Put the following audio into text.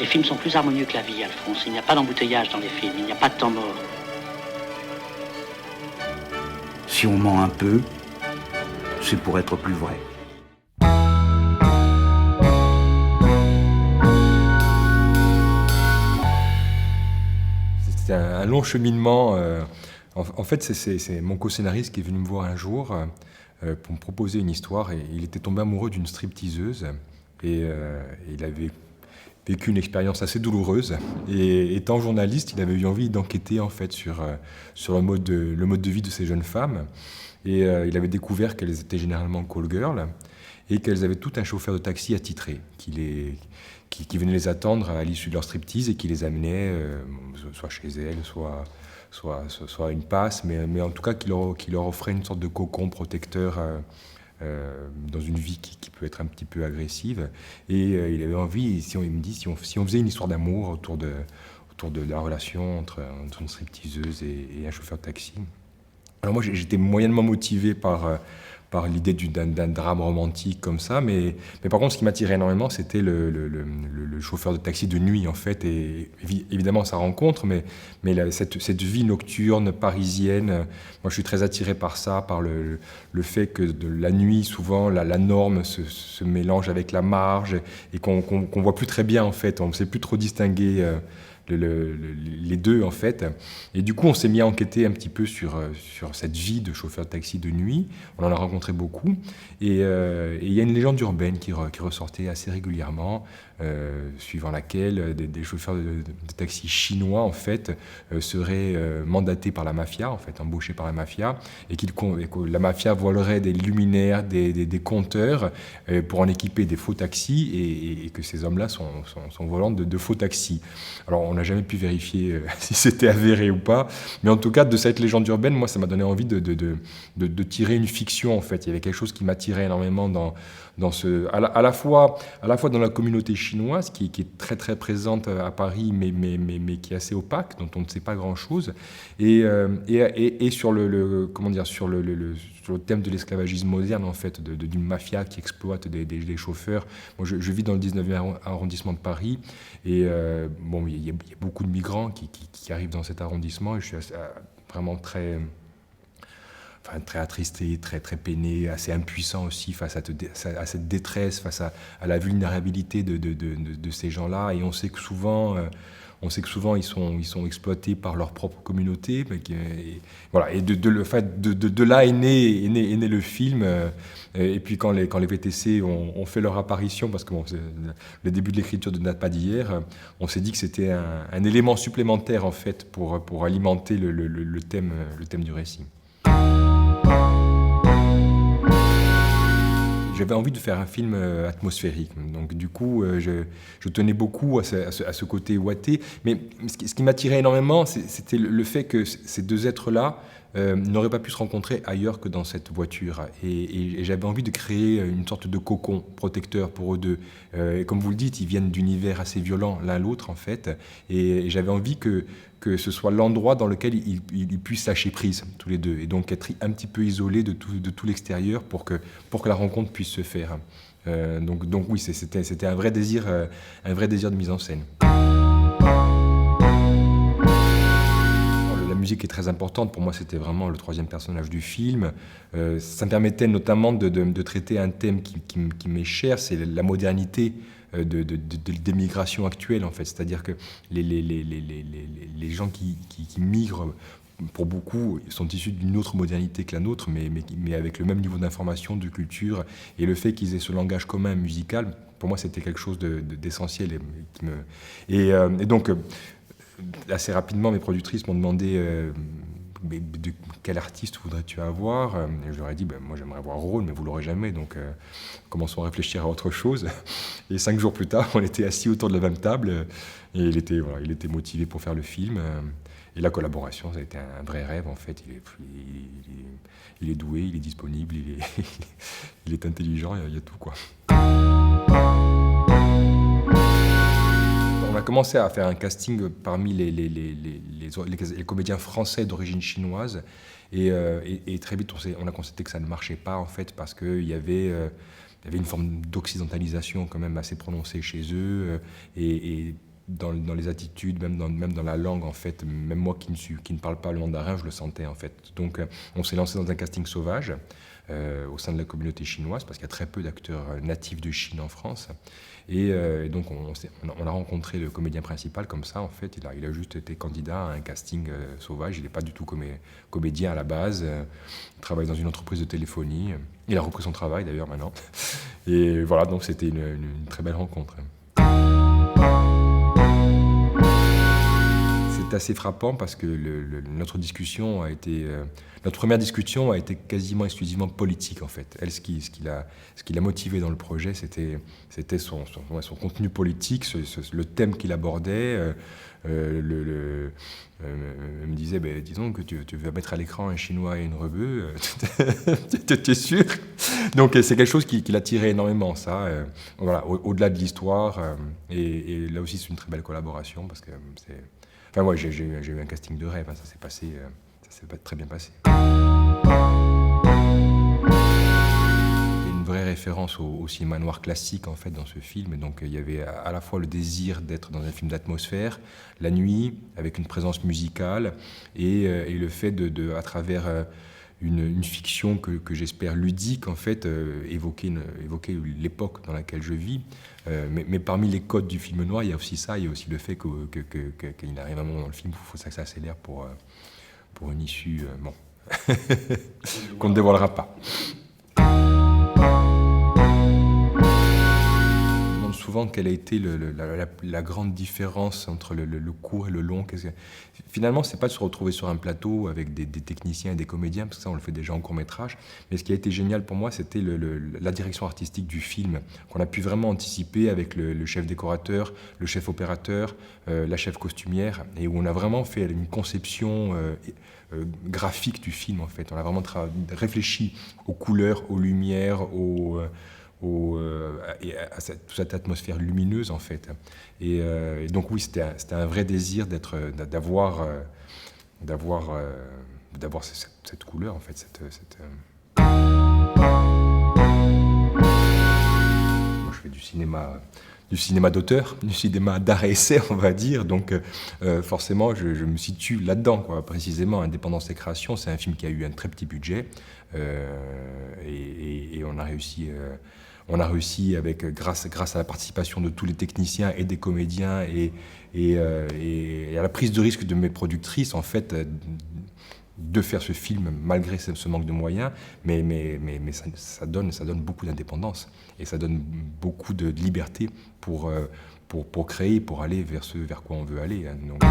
Les films sont plus harmonieux que la vie, Alphonse. Il n'y a pas d'embouteillage dans les films, il n'y a pas de temps mort. Si on ment un peu, c'est pour être plus vrai. C'était un long cheminement. En fait, c'est mon co-scénariste qui est venu me voir un jour pour me proposer une histoire. Et il était tombé amoureux d'une stripteaseuse. Et il avait vécu une expérience assez douloureuse. Et étant journaliste, il avait eu envie d'enquêter en fait sur le mode de vie de ces jeunes femmes. Et il avait découvert qu'elles étaient généralement call girls et qu'elles avaient tout un chauffeur de taxi attitré qui venait les attendre à l'issue de leur striptease et qui les amenait soit chez elles, soit une passe, mais en tout cas qui leur offrait une sorte de cocon protecteur dans une vie qui peut être un petit peu agressive. Et il avait envie, il me dit, si on faisait une histoire d'amour autour de la relation entre une stripteaseuse et un chauffeur de taxi. Alors moi, j'étais moyennement motivé par l'idée d'un drame romantique comme ça, mais par contre, ce qui m'attirait énormément, c'était le chauffeur de taxi de nuit, en fait, et évidemment sa rencontre, mais cette vie nocturne parisienne, moi je suis très attiré par ça, par le fait que de la nuit, souvent, la norme se mélange avec la marge, et qu'on voit plus très bien, en fait, on ne sait plus trop distinguer les deux en fait. Et du coup, on s'est mis à enquêter un petit peu sur cette vie de chauffeur de taxi de nuit. On en a rencontré beaucoup. Et il y a une légende urbaine qui ressortait assez régulièrement, suivant laquelle des chauffeurs de taxi chinois en fait seraient mandatés par la mafia, en fait, embauchés par la mafia, et que la mafia volerait des luminaires, des compteurs pour en équiper des faux taxis, et que ces hommes-là sont volants de faux taxis. Alors, on n'a jamais pu vérifier si c'était avéré ou pas, mais en tout cas, de cette légende urbaine, moi, ça m'a donné envie de tirer une fiction, en fait. Il y avait quelque chose qui m'attirait énormément à la fois dans la communauté chinoise, qui est très, très présente à Paris, mais qui est assez opaque, dont on ne sait pas grand-chose, et sur sur le thème de l'esclavagisme moderne, en fait, d'une mafia qui exploite des chauffeurs. Moi, je vis dans le 19e arrondissement de Paris, et il y a beaucoup de migrants qui arrivent dans cet arrondissement, et je suis vraiment très attristé, très, très peiné, assez impuissant aussi face à cette détresse, face à la vulnérabilité de ces gens-là. Et on sait que souvent, ils sont exploités par leur propre communauté. Voilà. Et de là est né le film. Et puis quand les VTC ont fait leur apparition, parce que le début de l'écriture ne date pas d'hier, on s'est dit que c'était un élément supplémentaire en fait pour alimenter le thème du récit. J'avais envie de faire un film atmosphérique. Donc du coup, je tenais beaucoup à ce côté ouaté. Mais ce qui m'attirait énormément, c'était le fait que ces deux êtres-là n'auraient pas pu se rencontrer ailleurs que dans cette voiture. Et j'avais envie de créer une sorte de cocon protecteur pour eux deux. Et comme vous le dites, ils viennent d'univers assez violents l'un l'autre, en fait. Et j'avais envie que ce soit l'endroit dans lequel ils puissent lâcher prise, tous les deux, et donc être un petit peu isolés de tout l'extérieur pour que la rencontre puisse se faire. Donc oui, c'était un vrai désir de mise en scène. La musique est très importante. Pour moi, c'était vraiment le troisième personnage du film. Ça me permettait notamment de traiter un thème qui m'est cher, c'est la modernité des migrations actuelles, en fait. C'est-à-dire que les gens qui migrent, pour beaucoup, sont issus d'une autre modernité que la nôtre, mais avec le même niveau d'information, de culture, et le fait qu'ils aient ce langage commun musical, pour moi, c'était quelque chose d'essentiel. Et donc, assez rapidement, mes productrices m'ont demandé de quel artiste voudrais-tu avoir ? Et je leur ai dit, moi j'aimerais avoir un rôle, mais vous l'aurez jamais, donc commençons à réfléchir à autre chose. Et 5 jours plus tard, on était assis autour de la même table, et il était motivé pour faire le film. Et la collaboration, ça a été un vrai rêve, en fait. Il est doué, il est disponible, il est intelligent, il y a tout, quoi. On a commencé à faire un casting parmi les comédiens français d'origine chinoise, et très vite on a constaté que ça ne marchait pas, en fait, parce qu'il y avait une forme d'occidentalisation quand même assez prononcée chez eux, et dans les attitudes, même dans la langue, en fait. Même moi qui ne parle pas le mandarin, je le sentais, en fait. Donc, on s'est lancé dans un casting sauvage au sein de la communauté chinoise, parce qu'il y a très peu d'acteurs natifs de Chine en France. Et donc, on a rencontré le comédien principal comme ça, en fait. Il a juste été candidat à un casting sauvage. Il n'est pas du tout comédien à la base. Il travaille dans une entreprise de téléphonie. Il a repris son travail, d'ailleurs, maintenant. Et voilà, donc c'était une très belle rencontre. C'est assez frappant parce que notre première discussion a été quasiment exclusivement politique, en fait. Elle, ce qui l'a motivé dans le projet, c'était son contenu politique, le thème qu'il abordait. Elle me disait, disons que tu veux mettre à l'écran un Chinois et une rebeu, tu es sûr? Donc c'est quelque chose qui l'attirait énormément, ça. Voilà, au-delà de l'histoire. Et là aussi, c'est une très belle collaboration parce que c'est... Enfin, moi, j'ai eu un casting de rêve, hein, ça s'est très bien passé. Il y a une vraie référence au cinéma noir classique, en fait, dans ce film. Et donc, il y avait à la fois le désir d'être dans un film d'atmosphère, la nuit, avec une présence musicale, et le fait à travers une fiction que j'espère ludique, en fait, évoquer l'époque dans laquelle je vis. Mais parmi les codes du film noir, il y a aussi ça, il y a aussi le fait qu'il arrive un moment dans le film où il faut que ça s'accélère pour une issue qu'on ne dévoilera pas. On me demande souvent quelle a été la grande différence entre le court et le long. Finalement, c'est pas de se retrouver sur un plateau avec des techniciens et des comédiens, parce que ça, on le fait déjà en court-métrage. Mais ce qui a été génial pour moi, c'était la direction artistique du film, qu'on a pu vraiment anticiper avec le chef décorateur, le chef opérateur, la chef costumière, et où on a vraiment fait une conception graphique du film, en fait. On a vraiment réfléchi aux couleurs, aux lumières, et à toute cette atmosphère lumineuse, en fait. Et donc oui, c'était un vrai désir d'avoir cette couleur, en fait. Moi, je fais du cinéma d'auteur, du cinéma d'art et essai, on va dire. Donc forcément, je me situe là-dedans, quoi. Précisément, Indépendance et création, c'est un film qui a eu un très petit budget, et on a réussi... grâce à la participation de tous les techniciens et des comédiens et à la prise de risque de mes productrices, en fait, de faire ce film malgré ce manque de moyens, mais ça donne beaucoup d'indépendance et ça donne beaucoup de liberté pour créer, pour aller vers quoi on veut aller. Donc...